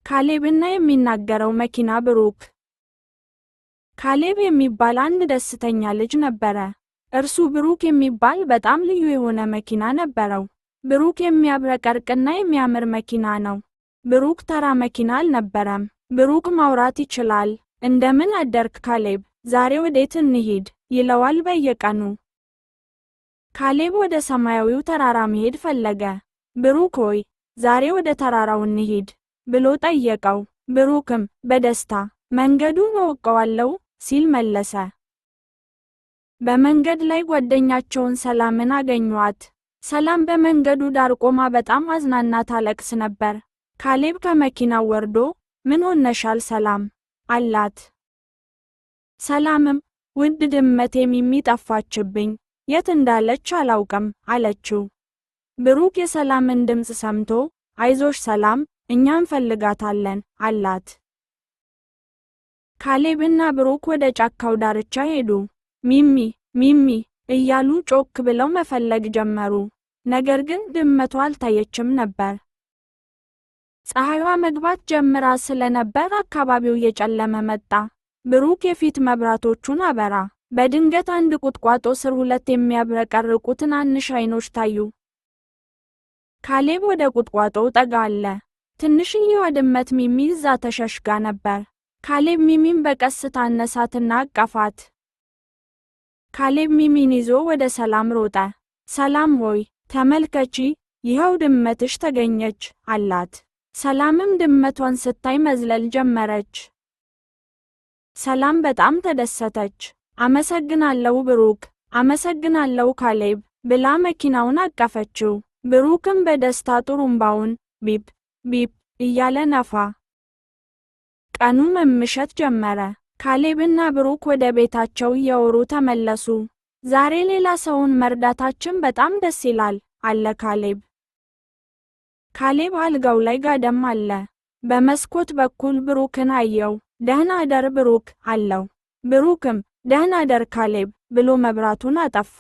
ካሌብና የሚናገረው መኪና ብሩክ። ካሌብ የሚባል አንድ ደስተኛ ልጅ ነበረ። እርሱ ብሩክ የሚባል በጣም ልዩ የሆነ መኪና ነበረው። ብሩክ የሚያብረቀርቅና የሚያምር መኪና ነው። ብሩክ ተራ መኪና አልነበረም። ብሩክ ማውራት ይችላል። እንደምን አደርክ ካሌብ? ዛሬ ወዴት እንሂድ? ይለዋል በየቀኑ። ካሌብ ወደ ሰማያዊው ተራራ መሄድ ፈለገ። ብሩክ ሆይ፣ ዛሬ ወደ ተራራው እንሂድ ብሎ ጠየቀው። ብሩክም በደስታ መንገዱን አውቀዋለሁ ሲል መለሰ። በመንገድ ላይ ጓደኛቸውን ሰላምን አገኟት። ሰላም በመንገዱ ዳር ቆማ በጣም አዝናና ታለቅስ ነበር። ካሌብ ከመኪናው ወርዶ ምን ሆነሻል ሰላም አላት። ሰላምም ውድ ድመቴ ሚሚ ጠፋችብኝ፣ የት እንዳለች አላውቅም አለችው። ብሩክ የሰላምን ድምፅ ሰምቶ አይዞሽ ሰላም፣ እኛ እንፈልጋታለን አላት። ካሌብና ብሩክ ወደ ጫካው ዳርቻ ሄዱ። ሚሚ ሚሚ እያሉ ጮክ ብለው መፈለግ ጀመሩ። ነገር ግን ድመቷ አልታየችም ነበር። ፀሐይዋ መግባት ጀምራ ስለነበር አካባቢው እየጨለመ መጣ። ብሩክ የፊት መብራቶቹን አበራ። በድንገት አንድ ቁጥቋጦ ስር ሁለት የሚያብረቀርቁ ትናንሽ አይኖች ታዩ። ካሌብ ወደ ቁጥቋጦው ጠጋ አለ። ትንሽዬዋ ድመት ሚሚ እዛ ተሸሽጋ ነበር። ካሌብ ሚሚን በቀስታ አነሳትና አቀፋት። ካሌብ ሚሚን ይዞ ወደ ሰላም ሮጠ። ሰላም ሆይ ተመልከቺ፣ ይኸው ድመትሽ ተገኘች አላት። ሰላምም ድመቷን ስታይ መዝለል ጀመረች። ሰላም በጣም ተደሰተች። አመሰግናለሁ ብሩክ፣ አመሰግናለሁ ካሌብ ብላ መኪናውን አቀፈችው። ብሩክም በደስታ ጡሩምባውን ቢፕ ቢፕ እያለ ነፋ። ቀኑ መምሸት ጀመረ። ካሌብና ብሩክ ወደ ቤታቸው እየወሩ ተመለሱ። ዛሬ ሌላ ሰውን መርዳታችን በጣም ደስ ይላል አለ ካሌብ። ካሌብ አልጋው ላይ ጋደም አለ። በመስኮት በኩል ብሩክን አየው። ደህና አደር ብሩክ አለው። ብሩክም ደህና አደር ካሌብ ብሎ መብራቱን አጠፋ።